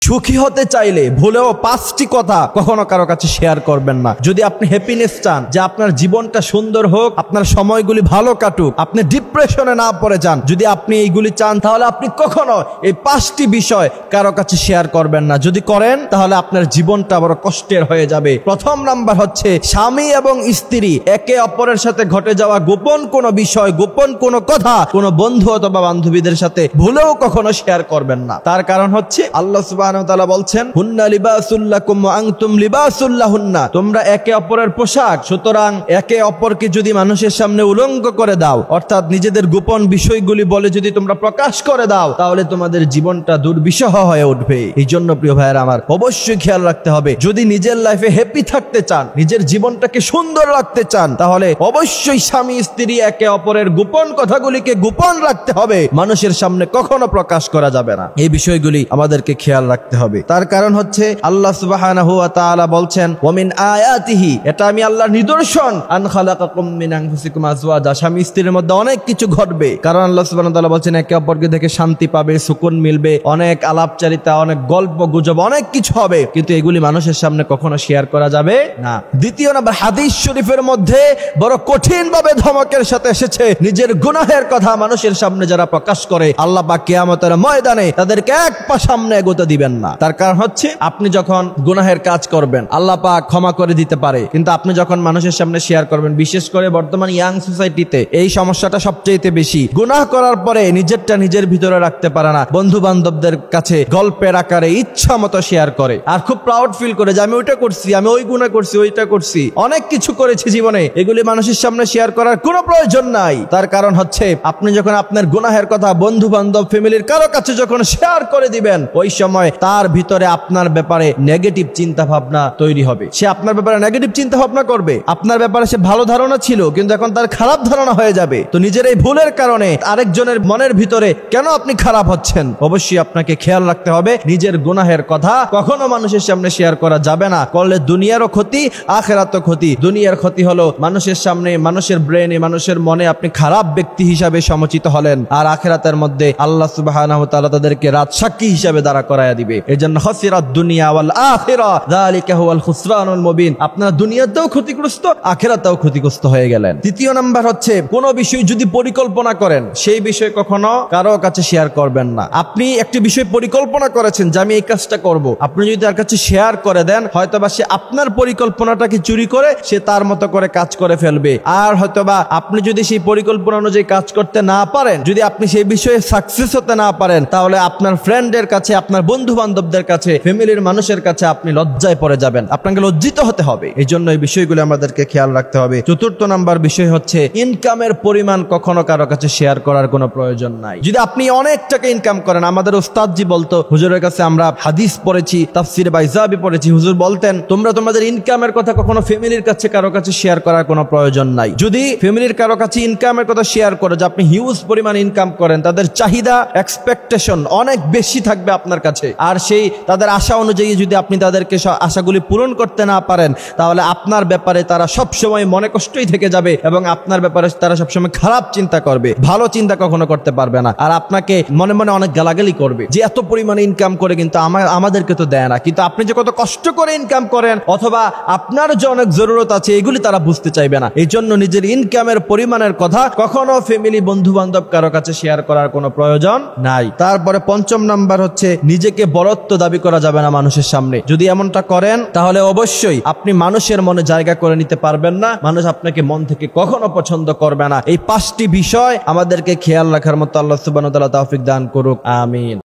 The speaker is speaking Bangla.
সুখী হতে চাইলে ভুলেও 5টি কথা কখনো কারো কাছে শেয়ার করবেন না। যদি আপনি হ্যাপিনেস চান, যে আপনার জীবনটা সুন্দর হোক, আপনার সময়গুলি ভালো কাটুক, আপনি ডিপ্রেশনে না পড়ে যান, যদি আপনি এইগুলি চান, তাহলে আপনি কখনো এই 5টি বিষয় কারো কাছে শেয়ার করবেন না। যদি করেন তাহলে আপনার জীবনটা বড় কষ্টের হয়ে যাবে। প্রথম নাম্বার হচ্ছে, স্বামী এবং স্ত্রী একে অপরের সাথে ঘটে যাওয়া গোপন কোনো বিষয়, গোপন কোনো কথা কোনো বন্ধু অথবা বান্ধবীদের সাথে ভুলেও কখনো শেয়ার করবেন না। তার কারণ হচ্ছে আল্লাহ সুবহানাহু ওয়া তাআলা বলছেন, হুন্না লিবাসুল লাকুম ওয়া আনতুম লিবাসুল লাহুন্না, তোমরা একে অপরের পোশাক, সুতরাং একে অপরকে যদি মানুষের সামনে উলঙ্গ করে দাও, অর্থাৎ নিজেদের গোপন বিষয়গুলি বলে যদি তোমরা প্রকাশ করে দাও, তাহলে তোমাদের জীবনটা দুর্বিষহ হয়ে উঠবে। এই জন্য প্রিয় ভাইয়েরা আমার, অবশ্যই খেয়াল রাখতে হবে, যদি নিজের লাইফে হ্যাপি থাকতে চান, নিজের জীবনটাকে সুন্দর রাখতে চান, তাহলে অবশ্যই স্বামী স্ত্রী একে অপরের গোপন কথাগুলিকে গোপন রাখতে হবে, মানুষের সামনে কখনো প্রকাশ করা যাবে না। এই বিষয়গুলি আমাদেরকে খেয়াল রাখতে হবে। তার কারণ হচ্ছে আল্লাহ সুবহানাহু ওয়া তাআলা বলছেন, ওয়া মিন আয়াতিহি, এটা আমি আল্লাহর নিদর্শন, আন খালাকাকুম মিন আনফুসিকুম আজওয়াজা, স্বামী স্ত্রীর মধ্যে অনেক কিছু ঘটবে। কারণ আল্লাহ সুবহানাহু ওয়া তাআলা বলছেন, একে অপরকে দেখে শান্তি পাবে, সুকুন মিলবে, অনেক আলাপচারিতা, অনেক গল্প গুজব, অনেক কিছু হবে, কিন্তু এগুলি মানুষের সামনে কখনো শেয়ার করা যাবে না। দ্বিতীয় নাম্বার, হাদিস শরীফের মধ্যে বড় কঠিন ভাবে ধমকের সাথে এসেছে, নিজের গুনাহের কথা মানুষের সামনে যারা প্রকাশ করে, আল্লাহ পাক কিয়ামতের ময়দানে তাদেরকে এক পা সামনে এগোতে দিবেন না। তার কারণ হচ্ছে, আপনি যখন গুনাহের কাজ করবেন আল্লাহ পাক ক্ষমা করে দিতে পারে, কিন্তু আপনি যখন মানুষের সামনে শেয়ার করবেন, বিশেষ করে বর্তমান ইয়াং সোসাইটিতে এই সমস্যাটা সবচেয়ে বেশি। গুনাহ করার পরে নিজেরটা নিজের ভিতরে রাখতে পারে না, বন্ধু বান্ধবদের কাছে গল্পের আকারে ইচ্ছা মতো শেয়ার করে, আর খুব প্রাউড ফিল করে যে আমি ওইটা করছি, আমি ওই গুনাহ করছি, ওইটা করছি, অনেক কিছু করেছি জীবনে, এগুলি মানুষের সামনে শেয়ার করার কোনো প্রয়োজন নাই। তার কারণ হচ্ছে, আপনি যখন আপনার গুনাহের কথা বন্ধু বান্ধব ফ্যামিলির কারো কাছে যখন শেয়ার করে দিবেন, ওই সময় তার ভিতরে আপনার ব্যাপারে নেগেটিভ চিন্তা ভাবনা তৈরি হবে। সে আপনার ব্যাপারে নেগেটিভ চিন্তা ভাবনা করবে, আপনার ব্যাপারে সে ভালো ধারণা ছিল কিন্তু এখন তার খারাপ ধারণা হয়ে যাবে। তো নিজের এই ভুলের কারণে আরেকজনের মনের ভিতরে কেন আপনি খারাপ হচ্ছেন, অবশ্যই আপনাকে খেয়াল রাখতে হবে, নিজের গুনাহের কথা কখনো মানুষের সামনে শেয়ার করা যাবে না। করলে দুনিয়ারও ক্ষতি, আখিরাতেরও ক্ষতি। দুনিয়ার ক্ষতি হলো মানুষের সামনে, মানুষের ব্রেনে, মানুষের মনে আপনি খারাপ ব্যক্তি হিসাবে সমচিত হলেন, আর আখিরাতের মধ্যে আল্লাহ সুবহানাহু ওয়া তাআলা তাদেরকে রাজসাক্ষী হিসাবে দাঁড়া করায়া দিবে। এজন্য খাসিরাত দুনিয়া ওয়াল আখিরা, যালিকা হুয়াল খুসরানুল মুবিন, আপনার দুনিয়াতেও ক্ষতিগ্রস্ত, আখিরাতেও ক্ষতিগ্রস্ত হয়ে গেলেন। তৃতীয় নাম্বার হচ্ছে, কোন বিষয় যদি পরিকল্পনা করেন, সেই বিষয় কখনো কারো কাছে শেয়ার করবেন না। আপনি একটি বিষয় পরিকল্পনা করেছেন যে আমি এই কাজটা করব, আপনি যদি তার কাছে শেয়ার করে দেন, হয়তোবা সে আপনার পরিকল্পনাটাকে চুরি করে সে তার মতো করে কাজ করে ফেলবে। আর হয়তোবা আপনি যদি সেই পরিকল্পনা অনুযায়ী কাজ করতে না পারেন, যদি আপনি সেই বিষয়ে সাকসেস হতে না পারেন, তাহলে আপনার ফ্রেন্ডের কাছে, আপনার বন্ধু বান্ধবদের কাছে, ফ্যামিলির মানুষের কাছে আপনি লজ্জায় পড়ে যাবেন, আপনাকে লজ্জিত হতে হবে। এই জন্য এই বিষয়গুলো আমাদেরকে খেয়াল রাখতে হবে। চতুর্থ নাম্বার বিষয় হচ্ছে, ইনকামের পরিমাণ কখনো কারো কাছে শেয়ার করার কোনো প্রয়োজন নাই। যদি আপনি অনেক টাকা ইনকাম করেন, আমাদের উস্তাদজি বলতো, হুজুরের কাছে আমরা হাদিস পড়েছি, তাফসির বাইজাবি পড়েছি, হুজুর বলতেন, তোমরা তোমাদের ইনকামের কথা কখনো ফ্যামিলির কাছে কারো কাছে শেয়ার করার কোনো প্রয়োজন নাই। যদি ফ্যামিলির কারো কাছে ইনকামের কথা শেয়ার করে যে আপনি হিউজ পরিমাণ ইনকাম করেন, তাদের চাহিদা, এক্সপেকটেশন অনেক বেশি থাকবে আপনার কাছে, আর সেই তাদের আশা অনুযায়ী যদি আপনি তাদেরকে আশাগুলি পূরণ করতে না পারেন, তাহলে আপনার ব্যাপারে তারা সবসময় মনে কষ্টই থেকে যাবে এবং আপনার ব্যাপারে তারা সবসময় খারাপ চিন্তা করবে, ভালো চিন্তা কখনো করতে পারবে না, আর আপনাকে মনে মনে অনেক গালাগালি করবে যে এত পরিমাণে ইনকাম করে কিন্তু আমাদেরকে তো দেয় না। কিন্তু আপনি যে কত কষ্ট করে ইনকাম করেন অথবা আপনার যে অনেক জরুরত আছে, এগুলি তারা বুঝতে চাইবে না। এই জন্য নিজের ইনকামের পরিমাণের কথা কখনো ফ্যামিলি, বন্ধু বান্ধব কারো কাছে শেয়ার করার কোনো প্রয়োজন নাই। তারপরে পঞ্চম নাম্বার হচ্ছে, নিজেকে বড়ত্ব দাবি করা যাবে না মানুষের সামনে। যদি এমনটা করেন, তাহলে অবশ্যই আপনি মানুষের মনে জায়গা করে নিতে পারবেন না, মানুষ আপনাকে মন থেকে কখনো পছন্দ করবে না। এই 5টি বিষয় আমাদেরকে খেয়াল রাখার মতো আল্লাহ সুবহানাহু ওয়া তাআলা তৌফিক দান করুক, আমিন।